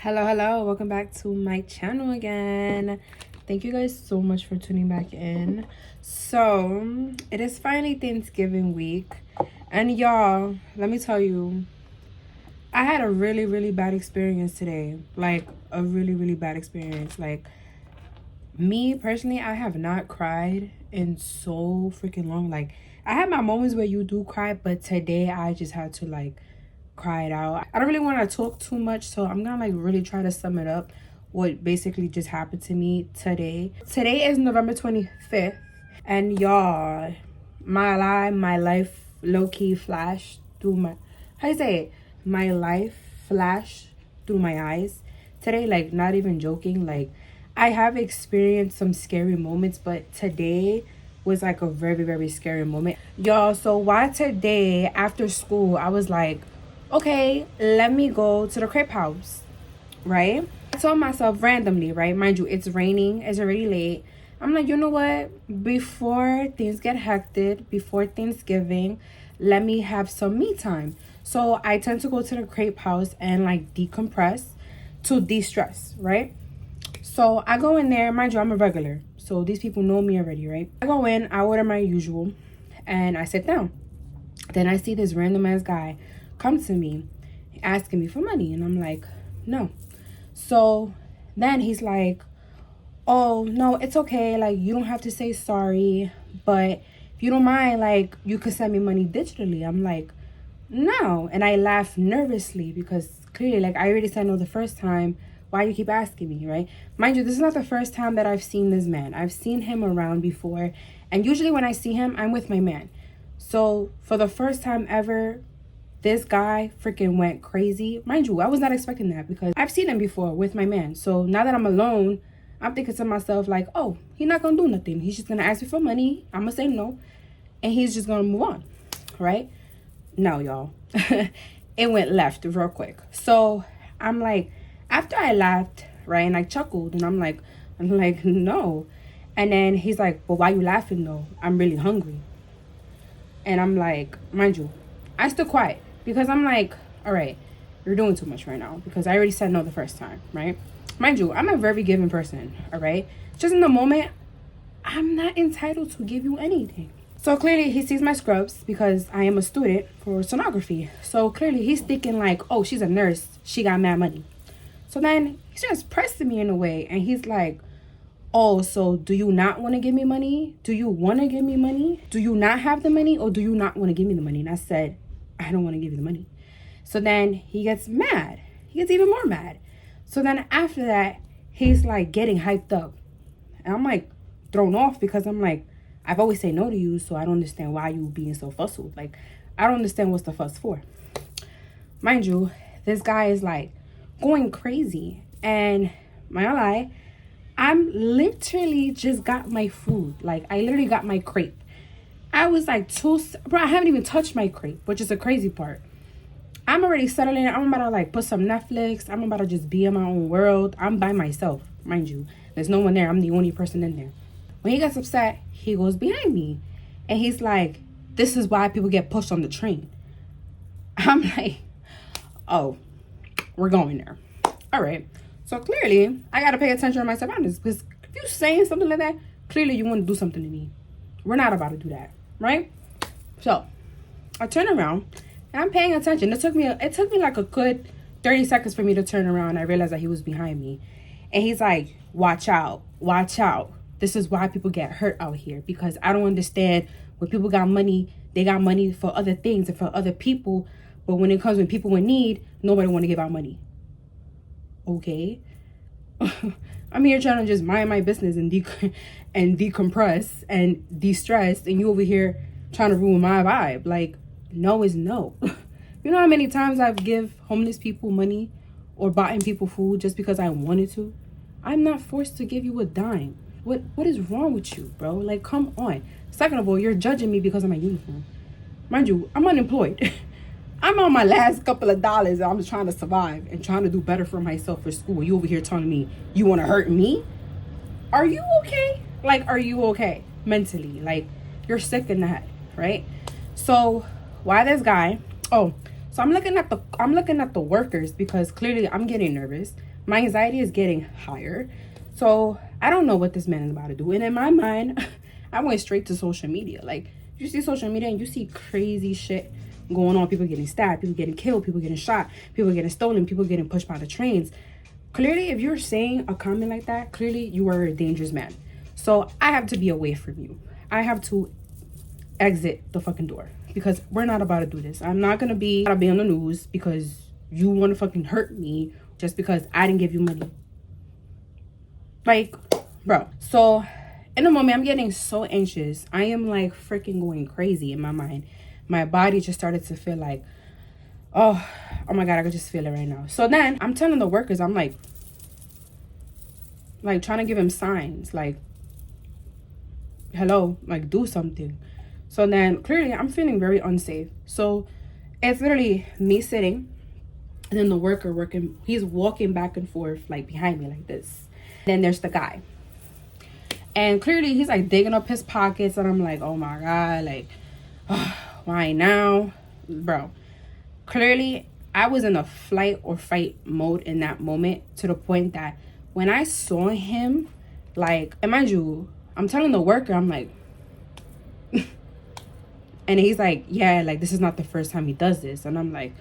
Hello, welcome back to my channel again. Thank you guys so much for tuning back in. So it is finally Thanksgiving week, and y'all, let me tell you, I had a really bad experience today. Like a really bad experience. Like, me personally, I have not cried in so freaking long. Like, I had my moments where you do cry, but today I just had to like cry it out. I don't really want to talk too much, so I'm gonna like really try to sum it up what basically just happened to me today. Today is November 25th, and y'all, my life low-key flashed through my, how you say it, my life flashed through my eyes today. Like, not even joking. Like, I have experienced some scary moments, but today was like a very scary moment, y'all. So why today after school I was like, okay, let me go to the crepe house, right? I told myself randomly, right? Mind you, it's raining, it's already late. I'm like, you know what? Before things get hectic, before Thanksgiving, let me have some me time. So I tend to go to the crepe house and like decompress to de-stress, right? So I go in there, mind you, I'm a regular. So these people know me already, right? I go in, I order my usual, and I sit down. Then I see this random ass guy come to me asking me for money, and I'm like, no. So then he's like, oh no, it's okay, like you don't have to say sorry, but if you don't mind, like you could send me money digitally. I'm like, no. And I laugh nervously because clearly, like, I already said no the first time. Why you keep asking me, right? Mind you, this is not the first time that I've seen this man. I've seen him around before, and usually when I see him, I'm with my man. So for the first time ever, this guy freaking went crazy. Mind you, I was not expecting that because I've seen him before with my man. So now that I'm alone, I'm thinking to myself like, oh, he's not gonna do nothing. He's just gonna ask me for money. I'm gonna say no, and he's just gonna move on, right? No, y'all. It went left real quick. So I'm like, after I laughed, right, and I chuckled, and I'm like, no. And then he's like, well, why you laughing though? I'm really hungry. And I'm like, mind you, I still quiet because I'm like, all right, you're doing too much right now because I already said no the first time, right? Mind you, I'm a very giving person, all right? Just in the moment, I'm not entitled to give you anything. So clearly he sees my scrubs because I am a student for sonography. So clearly he's thinking like, oh, she's a nurse, she got mad money. So then he's just pressing me in a way, and he's like, oh, so do you not want to give me money? Do you want to give me money? Do you not have the money, or do you not want to give me the money? And I said, I don't want to give you the money. So then he gets mad. He gets even more mad. So then after that, he's like getting hyped up. And I'm like thrown off because I'm like, I've always said no to you, so I don't understand why you being so fussy. Like, I don't understand what's the fuss for. Mind you, this guy is like going crazy, and my ally, I'm literally just got my food. Like, I literally got my crepe. I was like bro, I haven't even touched my crepe, which is the crazy part. I'm already settling. I'm about to like put some Netflix. I'm about to just be in my own world. I'm by myself, mind you. There's no one there. I'm the only person in there. When he gets upset, he goes behind me, and he's like, this is why people get pushed on the train. I'm like, oh, we're going there. All right. So clearly, I got to pay attention to my surroundings because if you're saying something like that, clearly you want to do something to me. We're not about to do that, right? So I turn around and I'm paying attention. It took me like a good 30 seconds for me to turn around. I realized that he was behind me, and he's like, watch out, watch out. This is why people get hurt out here, because I don't understand when people got money, they got money for other things and for other people. But when it comes when people in need, nobody want to give out money. Okay. I'm here trying to just mind my business and decompress and de-stress, and you over here trying to ruin my vibe. Like, no is no. You know how many times I've give homeless people money or bought people food just because I wanted to? I'm not forced to give you a dime. What is wrong with you, bro? Like, come on. Second of all, you're judging me because of my uniform. Mind you, I'm unemployed. I'm on my last couple of dollars, and I'm just trying to survive and trying to do better for myself for school. You over here telling me you want to hurt me? Are you okay? Like, are you okay mentally? Like, you're sick in the head, right? So why this guy? Oh, so So I'm looking at the workers, because clearly I'm getting nervous. My anxiety is getting higher. So I don't know what this man is about to do. And in my mind, I went straight to social media. Like, you see social media and you see crazy shit going on. People getting stabbed, people getting killed, people getting shot, people getting stolen, people getting pushed by the trains. Clearly, if you're saying a comment like that, clearly you are a dangerous man. So I have to be away from you. I have to exit the fucking door, because we're not about to do this. I'm not gonna be on the news because you want to fucking hurt me just because I didn't give you money. Like, bro. So in the moment, I'm getting so anxious. I am like freaking going crazy in my mind. My body just started to feel like, oh my God, I could just feel it right now. So then I'm telling the workers, I'm like trying to give him signs, like, hello, like, do something. So then clearly I'm feeling very unsafe. So it's literally me sitting, and then the worker working, he's walking back and forth like behind me like this. Then there's the guy, and clearly he's like digging up his pockets, and I'm like, oh my God, like, why now, bro? Clearly I was in a flight or fight mode in that moment, to the point that when I saw him, like, and mind you, I'm telling the worker, I'm like, and he's like, yeah, like, this is not the first time he does this. And I'm like,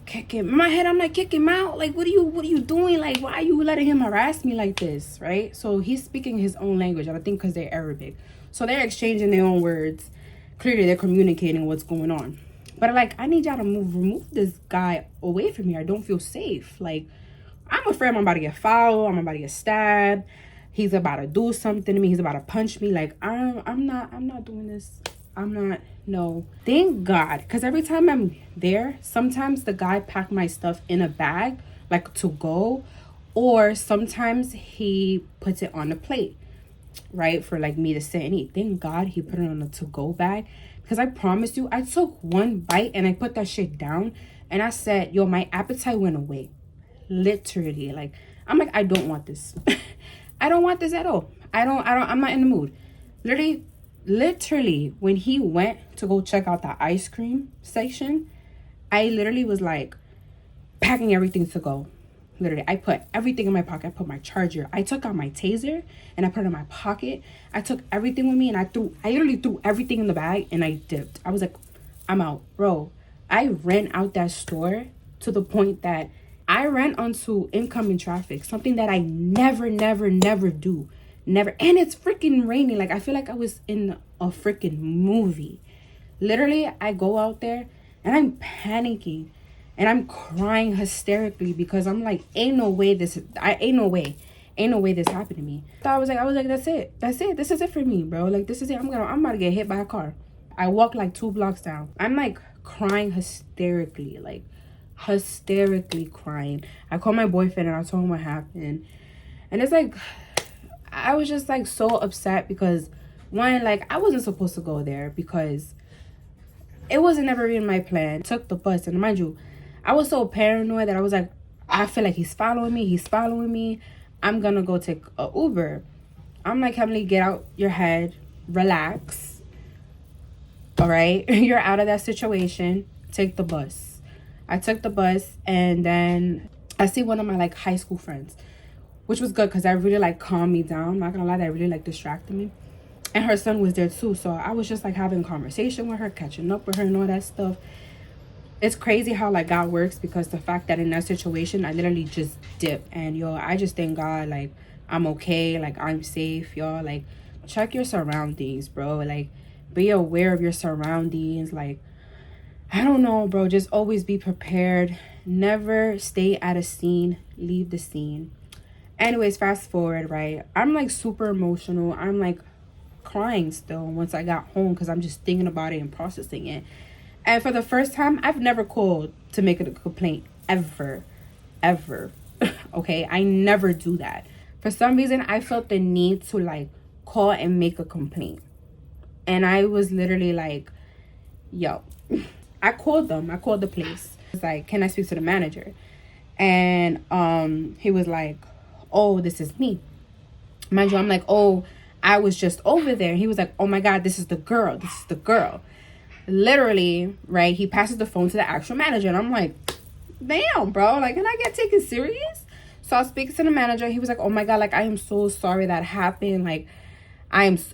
kick him. In my head, I'm like, kick him out. Like, what are you doing? Like, why are you letting him harass me like this, right? So he's speaking his own language, and I think because they're Arabic. So they're exchanging their own words. Clearly, they're communicating what's going on. But, like, I need y'all to remove this guy away from me. I don't feel safe. Like, I'm afraid I'm about to get fouled. I'm about to get stabbed. He's about to do something to me. He's about to punch me. Like, I'm not doing this. No. Thank God. Because every time I'm there, sometimes the guy packed my stuff in a bag, like, to go. Or sometimes he puts it on a plate, right, for, like, me to sit and eat. Thank God he put it on a to-go bag. Because I promise you, I took one bite and I put that shit down. And I said, yo, my appetite went away. Literally. Like, I'm like, I don't want this. I don't want this at all. I'm not in the mood. Literally, when he went to go check out the ice cream section, I literally was like packing everything to go. Literally, I put everything in my pocket. I put my charger. I took out my taser and I put it in my pocket. I took everything with me, and I literally threw everything in the bag, and I dipped. I was like, I'm out. Bro, I ran out that store to the point that I ran onto incoming traffic, something that I never do. Never. And it's freaking raining. Like, I feel like I was in a freaking movie. Literally, I go out there and I'm panicking and I'm crying hysterically, because I'm like, ain't no way this happened to me. So I was like, that's it. This is it for me, bro. Like, this is it. I'm about to get hit by a car. I walk like 2 blocks down. I'm like crying hysterically, crying. I called my boyfriend and I told him what happened. And it's like, I was just like so upset, because one, like, I wasn't supposed to go there, because it wasn't ever in my plan. Took the bus, and mind you, I was so paranoid that I was like, I feel like he's following me. I'm gonna go take a Uber. I'm like, Emily, get out your head, relax. All right, you're out of that situation. Take the bus. I took the bus, and then I see one of my like high school friends, which was good, because that really like calmed me down. I'm not gonna lie, that really like distracted me. And her son was there too, so I was just like having a conversation with her, catching up with her and all that stuff. It's crazy how like God works, because the fact that in that situation I literally just dipped, and yo, I just thank God, like, I'm okay, like, I'm safe. Y'all, like, check your surroundings, bro. Like, be aware of your surroundings. Like, I don't know, bro, just always be prepared. Never stay at a scene, leave the scene. Anyways, fast forward, right? I'm like super emotional. I'm like crying still once I got home, because I'm just thinking about it and processing it. And for the first time, I've never called to make a complaint ever. Okay, I never do that. For some reason, I felt the need to like call and make a complaint. And I was literally like, yo, I called the place. It's like, can I speak to the manager? And he was like, oh, this is me. Mind you, I'm like, oh, I was just over there. And he was like, oh my God, this is the girl. Literally, right, he passes the phone to the actual manager, and I'm like, damn, bro, like, can I get taken serious? So I was speaking to the manager. He was like, oh my god, like, I am so sorry that happened. Like,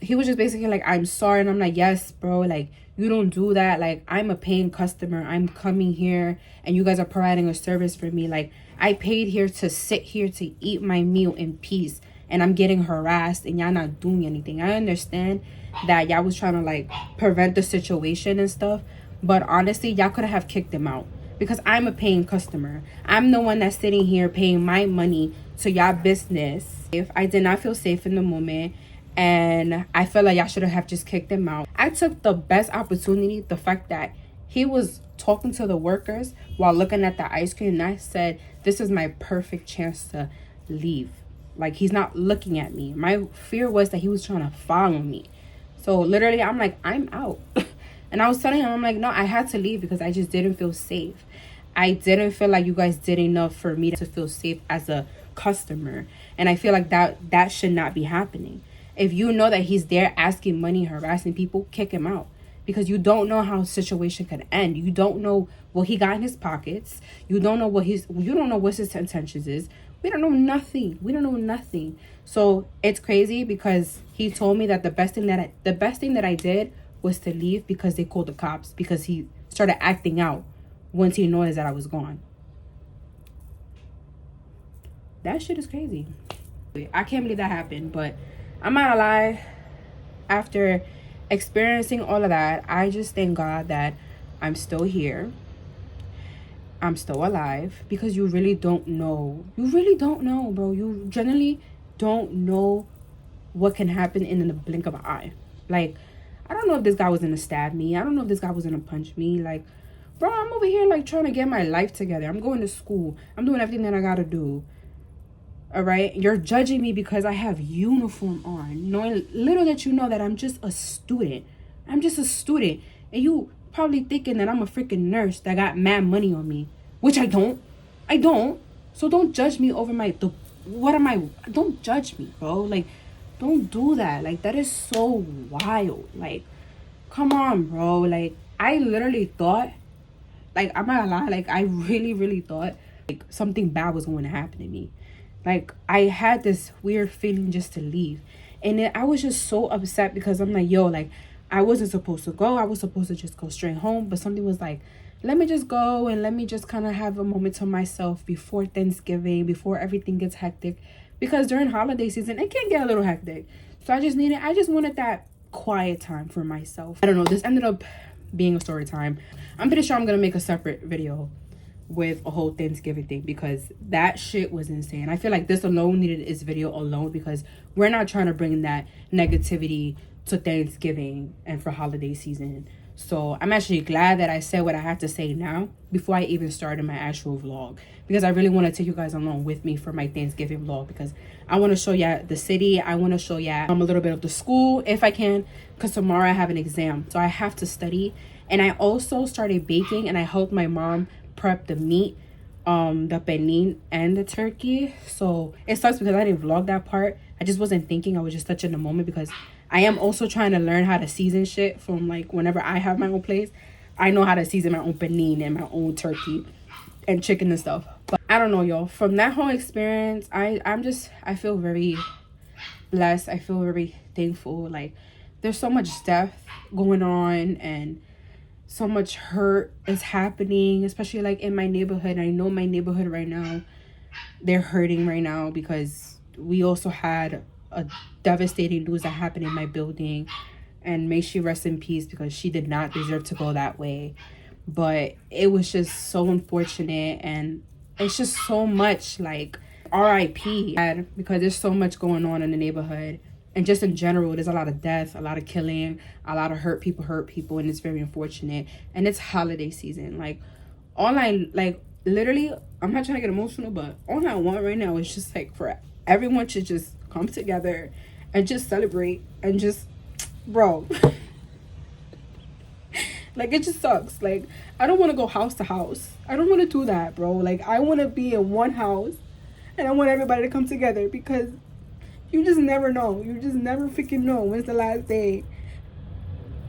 he was just basically like, I'm sorry. And I'm like, yes, bro, like, you don't do that. Like, I'm a paying customer. I'm coming here and you guys are providing a service for me. Like, I paid here to sit here to eat my meal in peace, and I'm getting harassed and y'all not doing anything. I understand that y'all was trying to like prevent the situation and stuff, but honestly, y'all could have kicked him out, because I'm a paying customer. I'm the one that's sitting here paying my money to y'all business. If I did not feel safe in the moment, and I felt like y'all should have just kicked him out. I took the best opportunity, the fact that he was talking to the workers while looking at the ice cream, and I said, this is my perfect chance to leave. Like, he's not looking at me. My fear was that he was trying to follow me. So literally, I'm like, I'm out. And I was telling him, I'm like, no, I had to leave because I just didn't feel safe. I didn't feel like you guys did enough for me to feel safe as a customer. And I feel like that should not be happening. If you know that he's there asking money, harassing people, kick him out. Because you don't know how a situation could end. You don't know what he got in his pockets. You don't know what his intentions is. We don't know nothing. We don't know nothing. So it's crazy because he told me that the best thing that I did was to leave because they called the cops, because he started acting out once he noticed that I was gone. That shit is crazy. I can't believe that happened, but I'm not gonna lie. After experiencing all of that, I just thank God that I'm still here. I'm still alive, because you really don't know. You really don't know, bro. You generally don't know what can happen in the blink of an eye. Like, I don't know if this guy was gonna stab me. I don't know if this guy was gonna punch me. Like, bro, I'm over here like trying to get my life together. I'm going to school. I'm doing everything that I gotta do. All right, you're judging me because I have uniform on, knowing little that you know that I'm just a student. I'm just a student, and you probably thinking that I'm a freaking nurse that got mad money on me, which I don't. So don't judge me over don't judge me, bro. Like, don't do that. Like, that is so wild. Like, come on, bro. Like, I literally thought, like, I'm not gonna lie, like, I really, really thought like something bad was going to happen to me. Like, I had this weird feeling just to leave. And then I was just so upset because I'm like, yo, like, I wasn't supposed to go. I was supposed to just go straight home. But something was like, let me just go and let me just kind of have a moment to myself before Thanksgiving, before everything gets hectic. Because during holiday season, it can get a little hectic. So I just wanted that quiet time for myself. I don't know. This ended up being a story time. I'm pretty sure I'm going to make a separate video with a whole Thanksgiving thing, because that shit was insane. I feel like this alone needed its video alone, because we're not trying to bring that negativity to Thanksgiving and for holiday season. So I'm actually glad that I said what I had to say now before I even started my actual vlog, because I really want to take you guys along with me for my Thanksgiving vlog, because I want to show y'all the city. I want to show y'all a little bit of the school if I can, because tomorrow I have an exam, so I have to study. And I also started baking, and I helped my mom prep the meat, the pernil and the turkey. So it sucks because I didn't vlog that part. I just wasn't thinking. I was just such in the moment, because I am also trying to learn how to season shit from, like, whenever I have my own place. I know how to season my own pernil and my own turkey and chicken and stuff. But I don't know, y'all. From that whole experience, I feel very blessed. I feel very thankful. Like, there's so much death going on and so much hurt is happening, especially like in my neighborhood. I know my neighborhood right now, they're hurting right now, because we also had a devastating news that happened in my building, and may she rest in peace, because she did not deserve to go that way. But it was just so unfortunate, and it's just so much like RIP, because there's so much going on in the neighborhood. And just in general, there's a lot of death, a lot of killing, a lot of hurt people, and it's very unfortunate. And it's holiday season. Like, literally, I'm not trying to get emotional, but all I want right now is just like for everyone to just come together and just celebrate and just, bro. Like, it just sucks. Like, I don't want to go house to house. I don't want to do that, bro. Like, I want to be in one house, and I want everybody to come together, because you just never know. You just never freaking know when's the last day.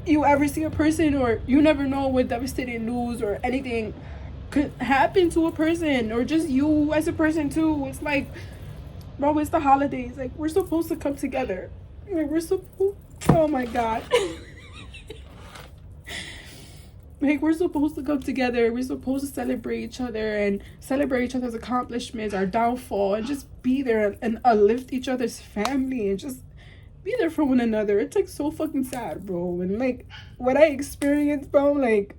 you ever see a person, or you never know what devastating news or anything could happen to a person, or just you as a person too. It's like, bro, it's the holidays. Like, we're supposed to come together. Like, we're supposed, oh my God. Like, we're supposed to come together. We're supposed to celebrate each other and celebrate each other's accomplishments, our downfall, and just be there and uplift each other's family and just be there for one another. It's like so fucking sad, bro. And like what I experienced, bro, like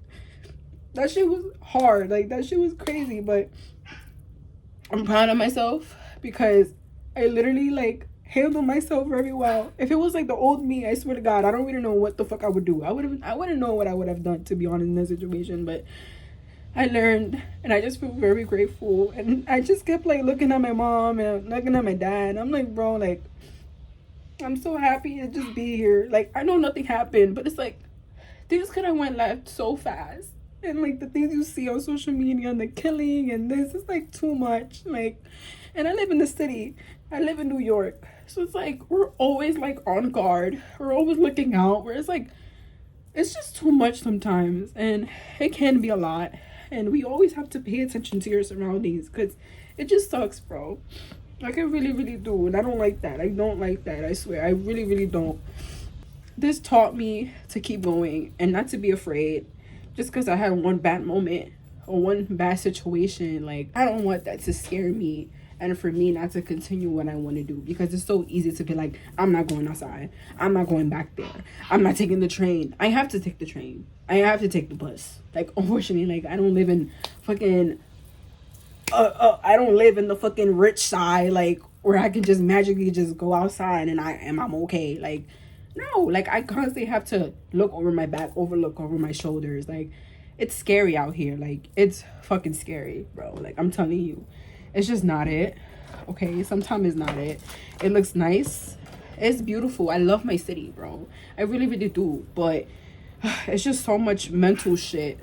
that shit was hard. Like that shit was crazy, but I'm proud of myself because I literally like handled myself very well. If it was like the old me, I swear to God, I don't really know what the fuck I would do. I wouldn't know what I would have done, to be honest, in that situation. But I learned, and I just feel very grateful. And I just kept like looking at my mom and looking at my dad. I'm like, bro, like I'm so happy to just be here. Like, I know nothing happened, but it's like things could have went left so fast. And like the things you see on social media and the killing and this is like too much. Like, and I live in the city. I live in New York. So it's like we're always like on guard. We're always looking out. Where it's like it's just too much sometimes, and it can be a lot. And we always have to pay attention to your surroundings because it just sucks, bro. Like, I really, really do. And I don't like that. I don't like that. I swear. I really, really don't. This taught me to keep going and not to be afraid just because I had one bad moment or one bad situation. Like, I don't want that to scare me and for me not to continue what I want to do, because it's so easy to be like, I'm not going outside. I'm not going back there. I'm not taking the train. I have to take the train. I have to take the bus. Like, unfortunately, like, I don't live in fucking... I don't live in the fucking rich side, like, where I can just magically just go outside and I'm okay. Like, no, like, I constantly have to look over my back, look over my shoulders. Like, it's scary out here. Like, it's fucking scary, bro. Like, I'm telling you, it's just not it. Okay, sometimes it's not it. It looks nice. It's beautiful. I love my city, bro. I really, really do. But it's just so much mental shit.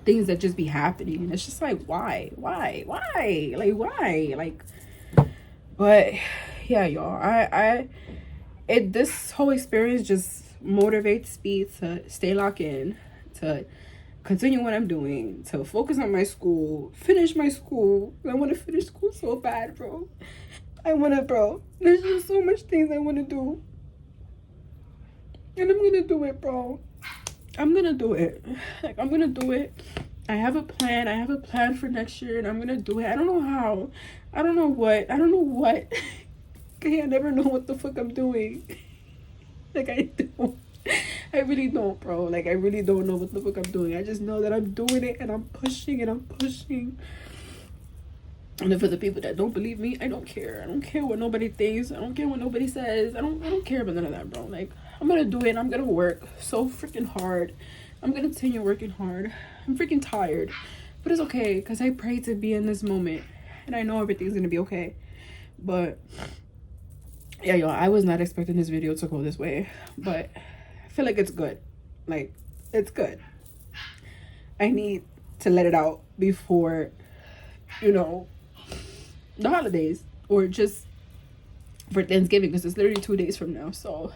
Things that just be happening. And it's just like, why? Like, why? Like, but yeah, y'all. This whole experience just motivates me to stay locked in, to continue what I'm doing, to focus on my school, finish my school. I want to finish school so bad, bro. Bro. There's just so much things I want to do. And I'm going to do it, bro. I'm going to do it. Like, I'm going to do it. I have a plan. I have a plan for next year, and I'm going to do it. I don't know how. I don't know what. Okay, I never know what the fuck I'm doing. Like, I don't. I really don't, bro. Like, I really don't know what the fuck I'm doing. I just know that I'm doing it, and I'm pushing, and I'm pushing. And then for the people that don't believe me, I don't care. I don't care what nobody thinks. I don't care what nobody says. I don't care about none of that, bro. Like, I'm gonna do it, and I'm gonna work so freaking hard. I'm gonna continue working hard. I'm freaking tired. But it's okay, because I pray to be in this moment. And I know everything's gonna be okay. But yeah, y'all, I was not expecting this video to go this way. But I feel like it's good. Like, it's good. I need to let it out before, you know, the holidays, or just for Thanksgiving, because it's literally 2 days from now. So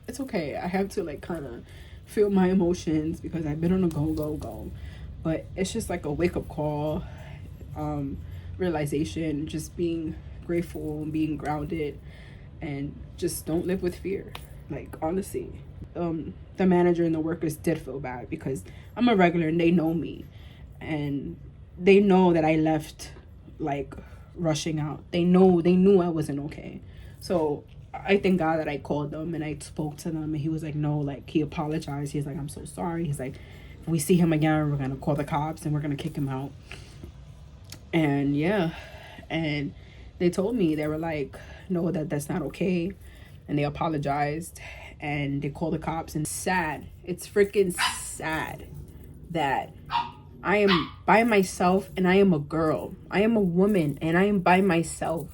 it's okay. I have to like kind of feel my emotions because I've been on a go. But it's just like a wake-up call, realization, just being grateful and being grounded, and just don't live with fear. Like, honestly, the manager and the workers did feel bad because I'm a regular and they know me, and they know that I left like rushing out. They knew I wasn't okay. So I thank God that I called them and I spoke to them, and he was like, no, like, he apologized. He's like, I'm so sorry. He's like, if we see him again, we're gonna call the cops and we're gonna kick him out. And yeah, and they told me, they were like, no, that's not okay. And they apologized and they called the cops. And it's freaking sad that I am by myself, and I am a girl. I am a woman, and I am by myself.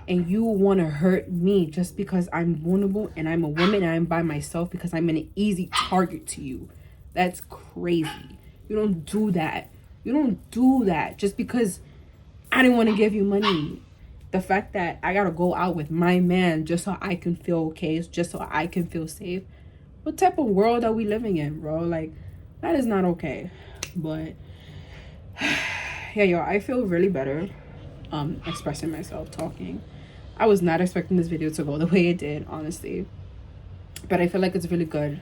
And you want to hurt me just because I'm vulnerable and I'm a woman and I'm by myself, because I'm an easy target to you. That's crazy. You don't do that. You don't do that just because I didn't want to give you money. The fact that I got to go out with my man just so I can feel okay, just so I can feel safe. what type of world are we living in, bro? Like, that is not okay. But yeah, y'all, I feel really better expressing myself, talking. I was not expecting this video to go the way it did, honestly, but I feel like it's really good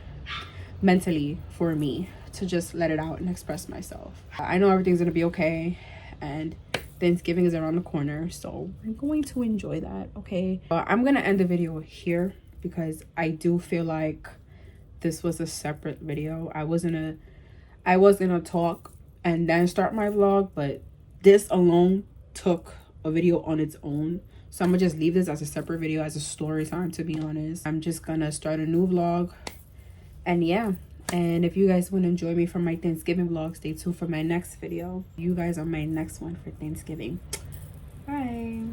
mentally for me to just let it out and express myself. I know everything's gonna be okay, and Thanksgiving is around the corner, so I'm going to enjoy that. Okay, I'm gonna end the video here because I do feel like this was a separate video. I was gonna talk and then start my vlog, but this alone took a video on its own, so I'm gonna just leave this as a separate video, as a story time, to be honest. I'm just gonna start a new vlog, and yeah. And if you guys want to enjoy me for my Thanksgiving vlog, stay tuned for my next video. You guys are my next one for Thanksgiving. Bye.